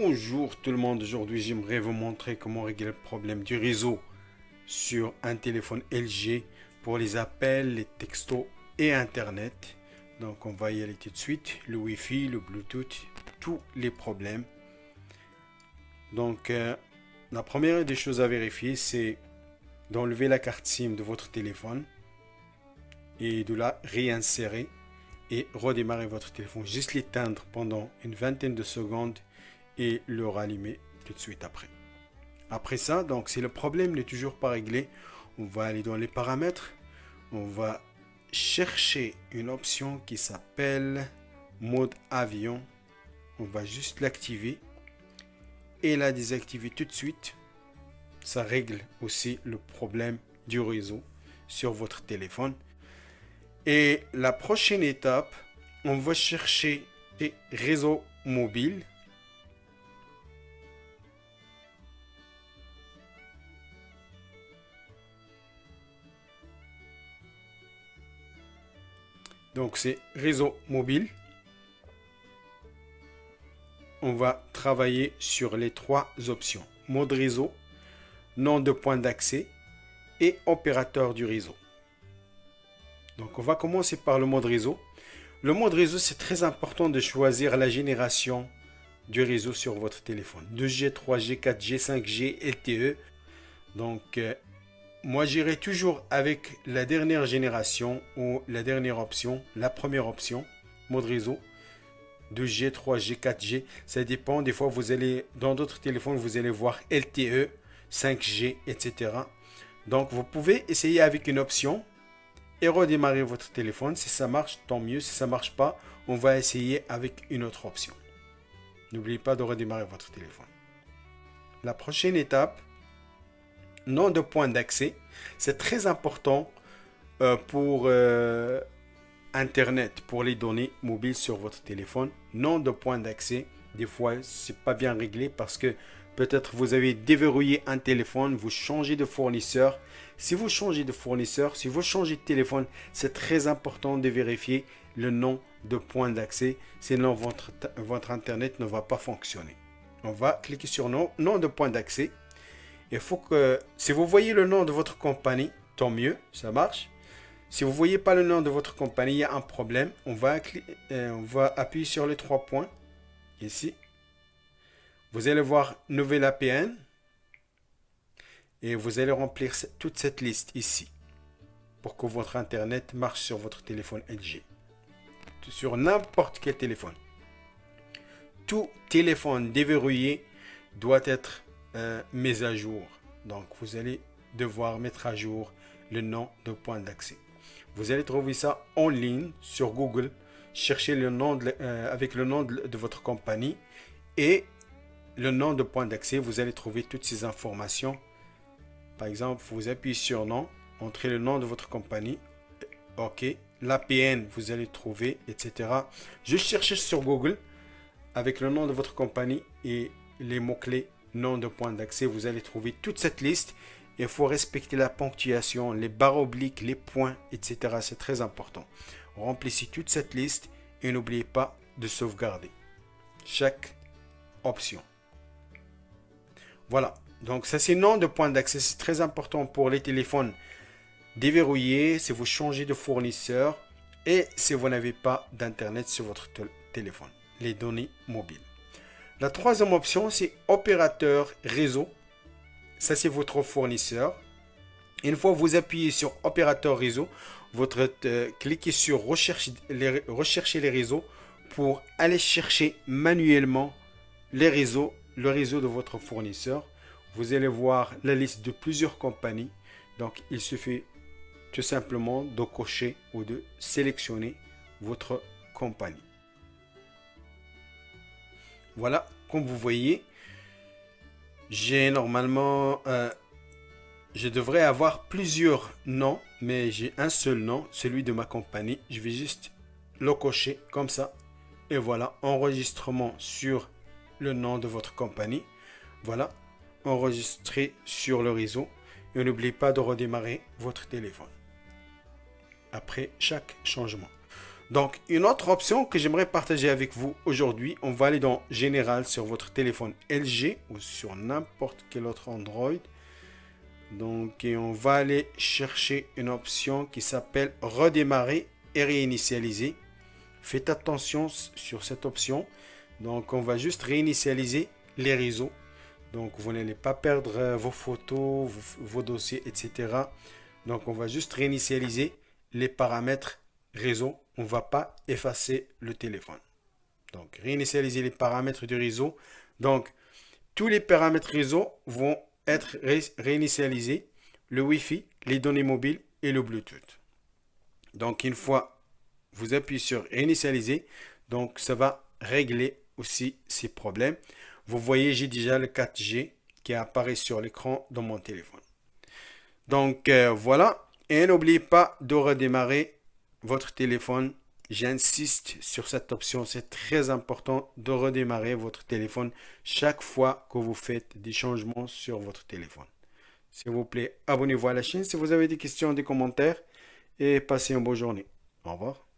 Bonjour tout le monde, aujourd'hui j'aimerais vous montrer comment régler le problème du réseau sur un téléphone LG pour les appels, les textos et Internet. Donc on va y aller tout de suite, le Wi-Fi, le Bluetooth, tous les problèmes. Donc la première des choses à vérifier, c'est d'enlever la carte SIM de votre téléphone et de la réinsérer et redémarrer votre téléphone. Juste l'éteindre pendant une vingtaine de secondes et le rallumer tout de suite après. Après ça, donc si le problème n'est toujours pas réglé, on va aller dans les paramètres, on va chercher une option qui s'appelle mode avion, on va juste l'activer et la désactiver tout de suite. Ça règle aussi le problème du réseau sur votre téléphone. Et la prochaine étape, on va chercher les réseaux mobiles. Donc c'est réseau mobile. On va travailler sur les trois options. Mode réseau, nom de point d'accès et opérateur du réseau. Donc on va commencer par le mode réseau. Le mode réseau, c'est très important de choisir la génération du réseau sur votre téléphone. 2G, 3G, 4G, 5G, LTE. Donc moi j'irai toujours avec la dernière génération ou la dernière option, la première option, mode réseau. 2G, 3G, 4G, ça dépend. Des fois, vous allez, dans d'autres téléphones, vous allez voir LTE, 5G, etc. Donc, vous pouvez essayer avec une option et redémarrer votre téléphone. Si ça marche, tant mieux. Si ça ne marche pas, on va essayer avec une autre option. N'oubliez pas de redémarrer votre téléphone. La prochaine étape, nom de point d'accès. C'est très important pour Internet, pour les données mobiles sur votre téléphone. Nom de point d'accès. Des fois, c'est pas bien réglé parce que peut-être vous avez déverrouillé un téléphone, vous changez de fournisseur. Si vous changez de fournisseur, si vous changez de téléphone, c'est très important de vérifier le nom de point d'accès. Sinon, votre Internet ne va pas fonctionner. On va cliquer sur nom de point d'accès. Il faut que, si vous voyez le nom de votre compagnie, tant mieux, ça marche. Si vous ne voyez pas le nom de votre compagnie, il y a un problème. On va appuyer sur les trois points, ici. Vous allez voir Nouvelle APN. Et vous allez remplir toute cette liste ici. Pour que votre Internet marche sur votre téléphone LG. Sur n'importe quel téléphone. Tout téléphone déverrouillé doit être mis à jour. Donc vous allez devoir mettre à jour le nom de point d'accès. Vous allez trouver ça en ligne sur Google. Cherchez le nom avec le nom de votre compagnie et le nom de point d'accès. Vous allez trouver toutes ces informations. Par exemple, vous appuyez sur nom, entrez le nom de votre compagnie. OK. L'APN, vous allez trouver, etc. Juste cherchez sur Google avec le nom de votre compagnie et les mots-clés nom de point d'accès. Vous allez trouver toute cette liste. Il faut respecter la ponctuation, les barres obliques, les points, etc. C'est très important. Remplissez toute cette liste et n'oubliez pas de sauvegarder chaque option. Voilà. Donc ça c'est nom de point d'accès. C'est très important pour les téléphones déverrouillés, si vous changez de fournisseur et si vous n'avez pas d'internet sur votre téléphone. Les données mobiles. La troisième option, c'est opérateur réseau. Ça, c'est votre fournisseur. Une fois que vous appuyez sur opérateur réseau, cliquez sur rechercher les réseaux pour aller chercher manuellement le réseau de votre fournisseur. Vous allez voir la liste de plusieurs compagnies. Donc, il suffit tout simplement de cocher ou de sélectionner votre compagnie. Voilà, comme vous voyez, j'ai normalement, je devrais avoir plusieurs noms, mais j'ai un seul nom, celui de ma compagnie. Je vais juste le cocher comme ça. Et voilà, enregistrement sur le nom de votre compagnie. Voilà, enregistré sur le réseau. Et n'oubliez pas de redémarrer votre téléphone après chaque changement. Donc, une autre option que j'aimerais partager avec vous aujourd'hui, on va aller dans Général sur votre téléphone LG ou sur n'importe quel autre Android. Donc, et on va aller chercher une option qui s'appelle Redémarrer et réinitialiser. Faites attention sur cette option. Donc, on va juste réinitialiser les réseaux. Donc, vous n'allez pas perdre vos photos, vos dossiers, etc. Donc, on va juste réinitialiser les paramètres réseau. On ne va pas effacer le téléphone. Donc, réinitialiser les paramètres du réseau. Donc, tous les paramètres réseau vont être réinitialisés. Le Wi-Fi, les données mobiles et le Bluetooth. Donc, une fois vous appuyez sur réinitialiser, donc ça va régler aussi ces problèmes. Vous voyez, j'ai déjà le 4G qui apparaît sur l'écran dans mon téléphone. Donc voilà, et n'oubliez pas de redémarrer votre téléphone. J'insiste sur cette option, c'est très important de redémarrer votre téléphone chaque fois que vous faites des changements sur votre téléphone. S'il vous plaît, abonnez-vous à la chaîne si vous avez des questions, des commentaires et passez une bonne journée. Au revoir.